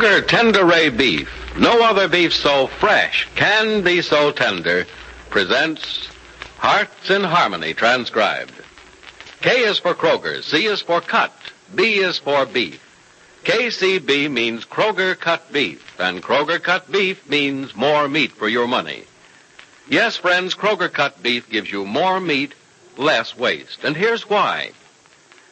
Kroger Tender-Ray Beef, no other beef so fresh, can be so tender, presents Hearts in Harmony, transcribed. K is for Kroger, C is for cut, B is for beef. KCB means Kroger cut beef, and Kroger cut beef means more meat for your money. Yes, friends, Kroger cut beef gives you more meat, less waste. And here's why.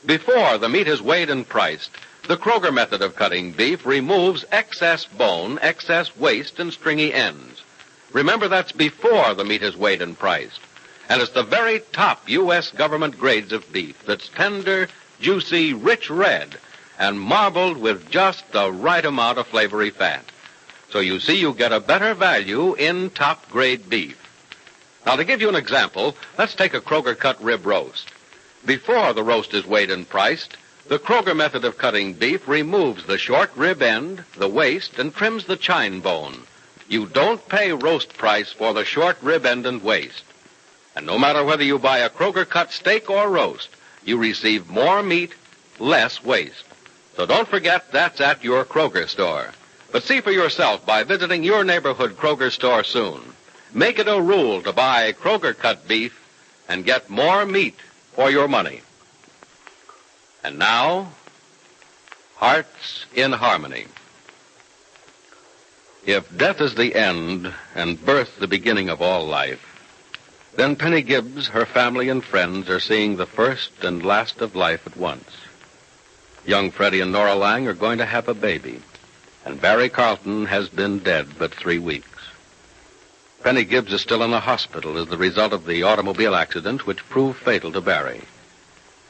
Before the meat is weighed and priced, the Kroger method of cutting beef removes excess bone, excess waste, and stringy ends. Remember, that's before the meat is weighed and priced. And it's the very top U.S. government grades of beef that's tender, juicy, rich red, and marbled with just the right amount of flavory fat. So you see, you get a better value in top-grade beef. Now, to give you an example, let's take a Kroger cut rib roast. Before the roast is weighed and priced, the Kroger method of cutting beef removes the short rib end, the waist, and trims the chine bone. You don't pay roast price for the short rib end and waist. And no matter whether you buy a Kroger cut steak or roast, you receive more meat, less waste. So don't forget, that's at your Kroger store. But see for yourself by visiting your neighborhood Kroger store soon. Make it a rule to buy Kroger cut beef and get more meat for your money. And now, Hearts in Harmony. If death is the end and birth the beginning of all life, then Penny Gibbs, her family, and friends are seeing the first and last of life at once. Young Freddie and Nora Lang are going to have a baby, and Barry Carlton has been dead but 3 weeks. Penny Gibbs is still in the hospital as the result of the automobile accident which proved fatal to Barry.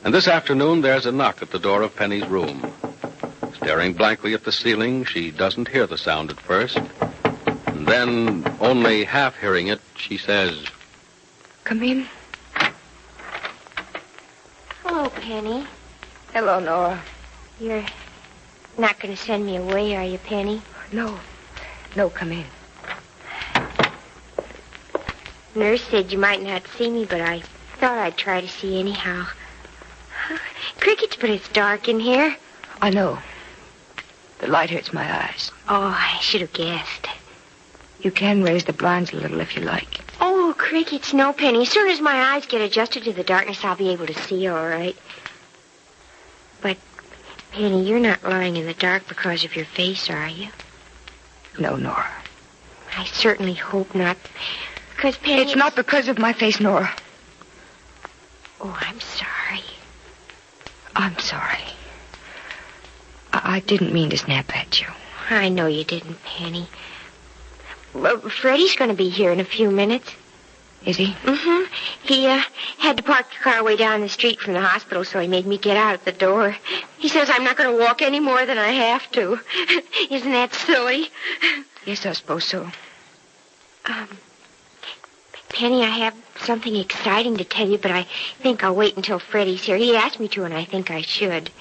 And this afternoon, there's a knock at the door of Penny's room. Staring blankly at the ceiling, she doesn't hear the sound at first. And then, only half hearing it, she says, "Come in." Hello, Penny. Hello, Nora. You're not going to send me away, are you, Penny? No, come in. Nurse said you might not see me, but I thought I'd try to see anyhow. Crickets, but it's dark in here. I know. The light hurts my eyes. Oh, I should have guessed. You can raise the blinds a little if you like. Oh, crickets, no, Penny. As soon as my eyes get adjusted to the darkness, I'll be able to see all right. But, Penny, you're not lying in the dark because of your face, are you? No, Nora. I certainly hope not. Because, Penny... It's not because of my face, Nora. Oh, I'm sorry. I'm sorry. I didn't mean to snap at you. I know you didn't, Penny. Well, Freddie's going to be here in a few minutes. Is he? Mm-hmm. He had to park the car way down the street from the hospital, so he made me get out at the door. He says I'm not going to walk any more than I have to. Isn't that silly? Yes, I suppose so. Penny, I have something exciting to tell you, but I think I'll wait until Freddie's here. He asked me to, and I think I should.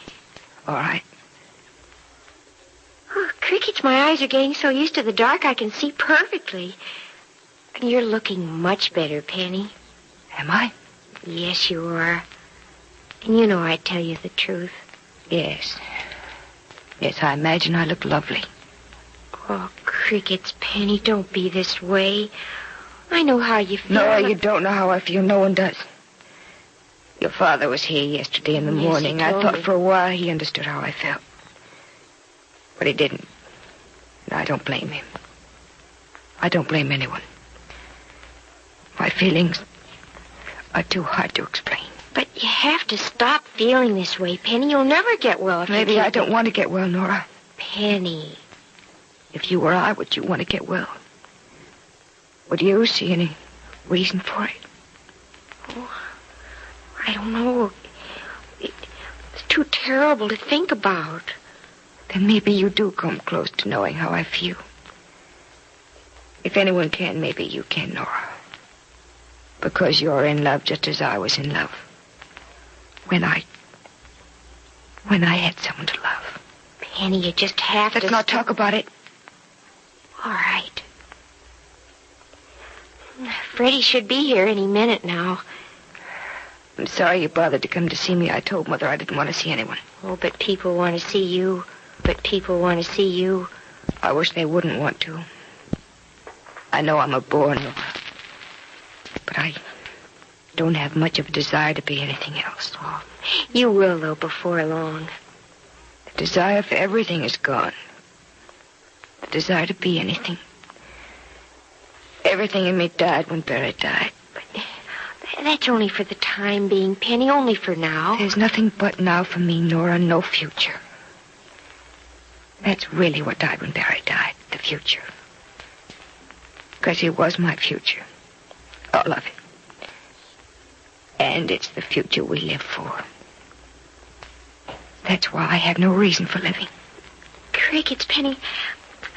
All right. Oh, crickets, my eyes are getting so used to the dark I can see perfectly. You're looking much better, Penny. Am I? Yes, you are. And you know I'd tell you the truth. Yes. Yes, I imagine I look lovely. Oh, crickets, Penny, don't be this way. I know how you feel. No, you don't know how I feel. No one does. Your father was here yesterday in the morning. Yes, he told I thought me. for a while he understood how I felt. But he didn't. And I don't blame him. I don't blame anyone. My feelings are too hard to explain. But you have to stop feeling this way, Penny. You'll never get well if Maybe you I keep don't it. want to get well, Nora. Penny. If you were I, would you want to get well? Would you see any reason for it? Oh, I don't know. It's too terrible to think about. Then maybe you do come close to knowing how I feel. If anyone can, maybe you can, Nora. Because you're in love just as I was in love. When I had someone to love. Penny, you just have Let's to... not talk about it. All right. Freddie should be here any minute now. I'm sorry you bothered to come to see me. I told Mother I didn't want to see anyone. Oh, but people want to see you. But people want to see you. I wish they wouldn't want to. I know I'm a bore, Nora. But I don't have much of a desire to be anything else. Oh, you will, though, before long. The desire for everything is gone. The desire to be anything. Everything in me died when Barry died. But that's only for the time being, Penny, only for now. There's nothing but now for me, Nora, no future. That's really what died when Barry died, the future. Because he was my future. All of it. And it's the future we live for. That's why I have no reason for living. Crickets, Penny.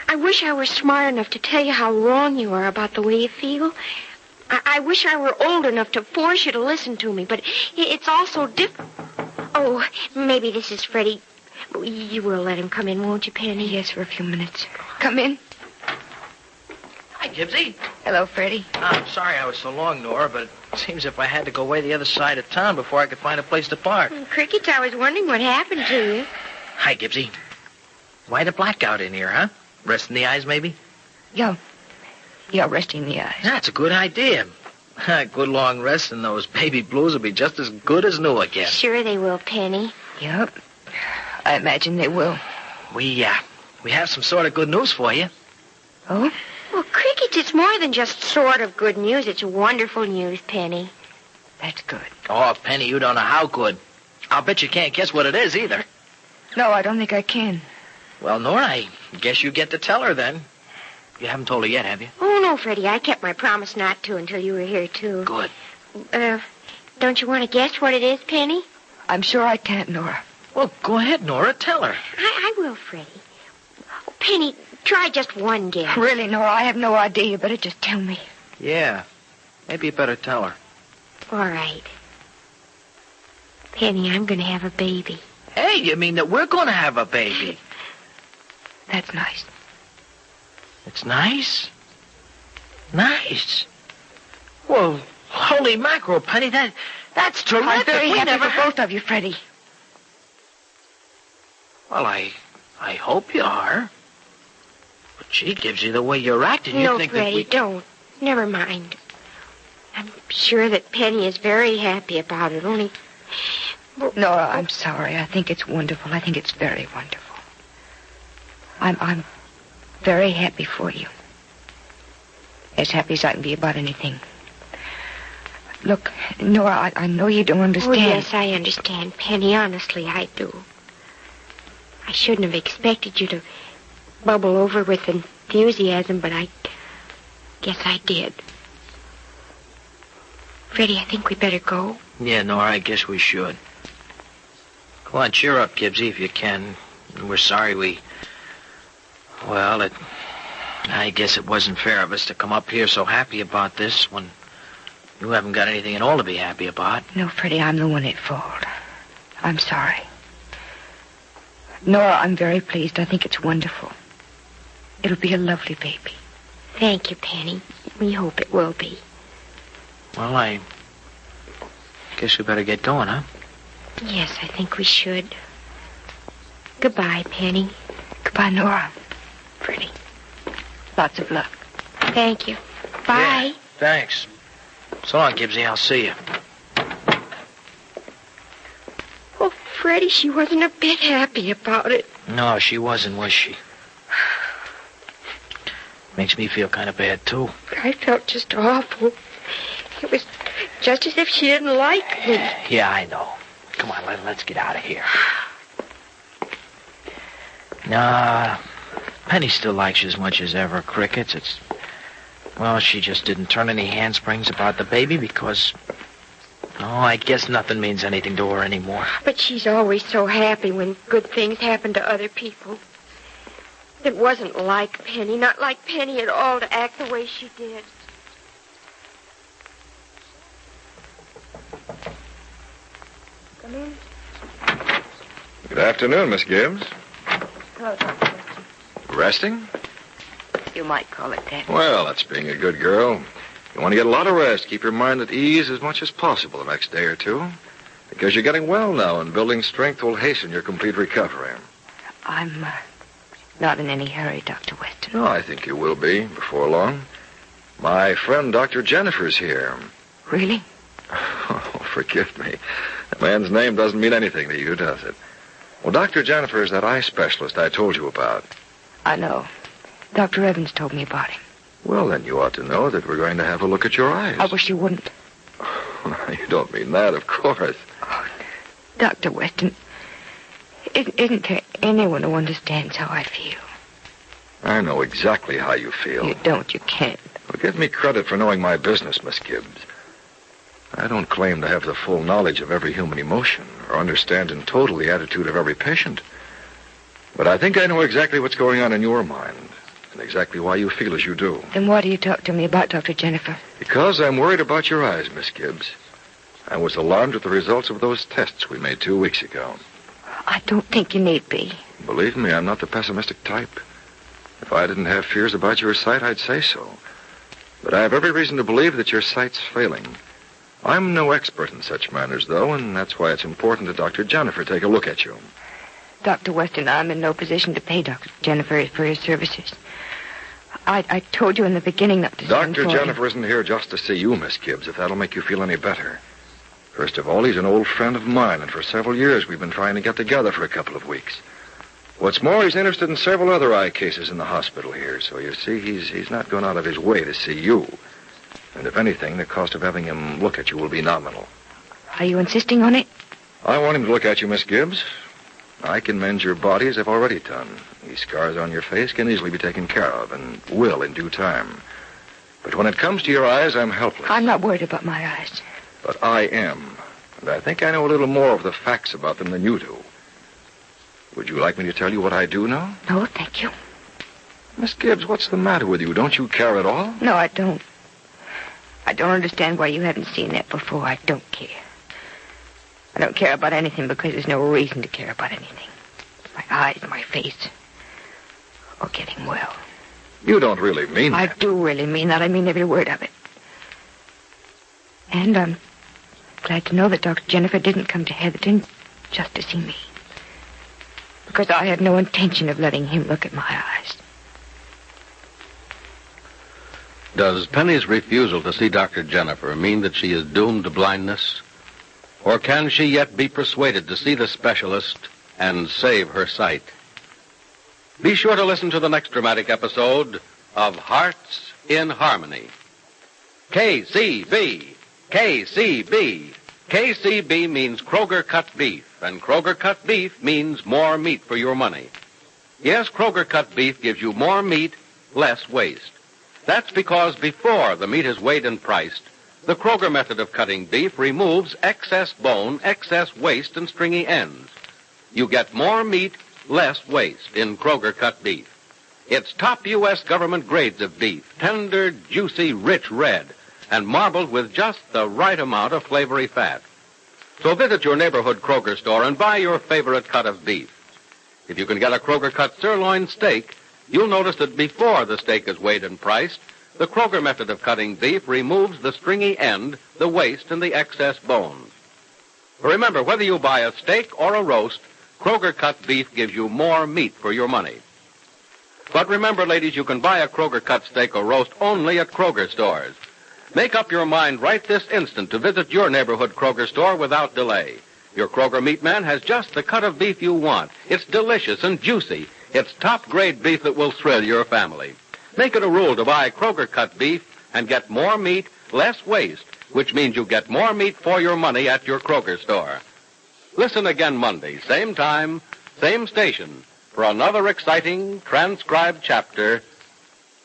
I wish I were smart enough to tell you how wrong you are about the way you feel. I wish I were old enough to force you to listen to me, but it's all so different. Oh, maybe this is Freddie. You will let him come in, won't you, Penny? Yes, for a few minutes. Come in. Hi, Gibbsy. Hello, Freddie. I'm sorry I was so long, Nora, but it seems if I had to go away the other side of town before I could find a place to park. Crickets, I was wondering what happened to you. Hi, Gibbsy. Why the blackout in here, huh? Resting the eyes, maybe? Yeah, resting the eyes. That's a good idea. A good long rest and those baby blues will be just as good as new again. Sure they will, Penny. Yep. I imagine they will. We have some sort of good news for you. Oh? Well, Crickets, it's more than just sort of good news. It's wonderful news, Penny. That's good. Oh, Penny, you don't know how good. I'll bet you can't guess what it is either. No, I don't think I can. Well, Nora, I guess you get to tell her then. You haven't told her yet, have you? Oh, no, Freddie. I kept my promise not to until you were here, too. Good. Don't you want to guess what it is, Penny? I'm sure I can't, Nora. Well, go ahead, Nora. Tell her. I will, Freddie. Oh, Penny, try just one guess. Really, Nora, I have no idea. You better just tell me. Yeah. Maybe you better tell her. All right. Penny, I'm going to have a baby. Hey, you mean that we're going to have a baby? That's nice. It's nice? Nice. Well, holy mackerel, Penny, that's terrific. I'm very We happy never for both of you, Freddie. Well, I hope you are. But gee, Gibbsy, the way you're acting, you No, think Freddie, that we... don't. Never mind. I'm sure that Penny is very happy about it, only... Nora, I'm sorry. I think it's wonderful. I think it's very wonderful. I'm very happy for you. As happy as I can be about anything. Look, Nora, I know you don't understand. Oh, yes, I understand, Penny. Honestly, I do. I shouldn't have expected you to bubble over with enthusiasm, but I guess I did. Freddie, I think we better go. Yeah, Nora, I guess we should. Go on, cheer up, Gibbsy, if you can. We're sorry Well, I guess it wasn't fair of us to come up here so happy about this when you haven't got anything at all to be happy about. No, Freddie, I'm the one at fault. I'm sorry. Nora, I'm very pleased. I think it's wonderful. It'll be a lovely baby. Thank you, Penny. We hope it will be. Well, I guess we better get going, huh? Yes, I think we should. Goodbye, Penny. Goodbye, Nora. Freddie. Lots of luck. Thank you. Bye. Yeah, thanks. So long, Gibbsy. I'll see you. Oh, Freddie, she wasn't a bit happy about it. No, she wasn't, was she? Makes me feel kind of bad, too. I felt just awful. It was just as if she didn't like me. Yeah, I know. Come on, let's get out of here. Nah, Penny still likes you as much as ever, Crickets. Well, she just didn't turn any handsprings about the baby because... Oh, I guess nothing means anything to her anymore. But she's always so happy when good things happen to other people. It wasn't like Penny, not like Penny at all to act the way she did. Come in. Good afternoon, Miss Gibbs. Hello, Dr. Resting? You might call it that. Well, that's being a good girl. You want to get a lot of rest. Keep your mind at ease as much as possible the next day or two. Because you're getting well now, and building strength will hasten your complete recovery. I'm not in any hurry, Dr. Weston. No, I think you will be before long. My friend Dr. Jennifer's here. Really? Oh, forgive me. The man's name doesn't mean anything to you, does it? Well, Dr. Jennifer is that eye specialist I told you about. I know. Dr. Evans told me about him. Well, then you ought to know that we're going to have a look at your eyes. I wish you wouldn't. You don't mean that, of course. Oh, Dr. Weston, isn't there anyone who understands how I feel? I know exactly how you feel. You don't. You can't. Well, give me credit for knowing my business, Miss Gibbs. I don't claim to have the full knowledge of every human emotion or understand in total the attitude of every patient. But I think I know exactly what's going on in your mind and exactly why you feel as you do. Then why do you talk to me about Dr. Jennifer? Because I'm worried about your eyes, Miss Gibbs. I was alarmed at the results of those tests we made 2 weeks ago. I don't think you need be. Believe me, I'm not the pessimistic type. If I didn't have fears about your sight, I'd say so. But I have every reason to believe that your sight's failing. I'm no expert in such matters, though, and that's why it's important that Dr. Jennifer take a look at you. Dr. Weston, I'm in no position to pay Dr. Jennifer for his services. I told you in the beginning not to send Dr. for Jennifer isn't here just to see you, Miss Gibbs, if that'll make you feel any better. First of all, he's an old friend of mine, and for several years we've been trying to get together for a couple of weeks. What's more, he's interested in several other eye cases in the hospital here, so you see, he's not gone out of his way to see you. And if anything, the cost of having him look at you will be nominal. Are you insisting on it? I want him to look at you, Miss Gibbs. I can mend your body as I've already done. These scars on your face can easily be taken care of, and will in due time. But when it comes to your eyes, I'm helpless. I'm not worried about my eyes. But I am. And I think I know a little more of the facts about them than you do. Would you like me to tell you what I do know? No, thank you. Miss Gibbs, what's the matter with you? Don't you care at all? No, I don't. I don't understand why you haven't seen that before. I don't care. I don't care about anything because there's no reason to care about anything. My eyes, my face, are getting well. You don't really mean I that. do really mean that. I mean every word of it. And I'm glad to know that Dr. Jennifer didn't come to Heatherton just to see me. Because I had no intention of letting him look at my eyes. Does Penny's refusal to see Dr. Jennifer mean that she is doomed to blindness? Or can she yet be persuaded to see the specialist and save her sight? Be sure to listen to the next dramatic episode of Hearts in Harmony. KCB. KCB. KCB means Kroger cut beef, and Kroger cut beef means more meat for your money. Yes, Kroger cut beef gives you more meat, less waste. That's because before the meat is weighed and priced, the Kroger method of cutting beef removes excess bone, excess waste, and stringy ends. You get more meat, less waste in Kroger cut beef. It's top U.S. government grades of beef, tender, juicy, rich red, and marbled with just the right amount of flavory fat. So visit your neighborhood Kroger store and buy your favorite cut of beef. If you can get a Kroger cut sirloin steak, you'll notice that before the steak is weighed and priced, the Kroger method of cutting beef removes the stringy end, the waste, and the excess bones. Remember, whether you buy a steak or a roast, Kroger cut beef gives you more meat for your money. But remember, ladies, you can buy a Kroger cut steak or roast only at Kroger stores. Make up your mind right this instant to visit your neighborhood Kroger store without delay. Your Kroger meat man has just the cut of beef you want. It's delicious and juicy. It's top-grade beef that will thrill your family. Make it a rule to buy Kroger cut beef and get more meat, less waste, which means you get more meat for your money at your Kroger store. Listen again Monday, same time, same station, for another exciting transcribed chapter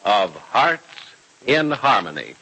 of Hearts in Harmony.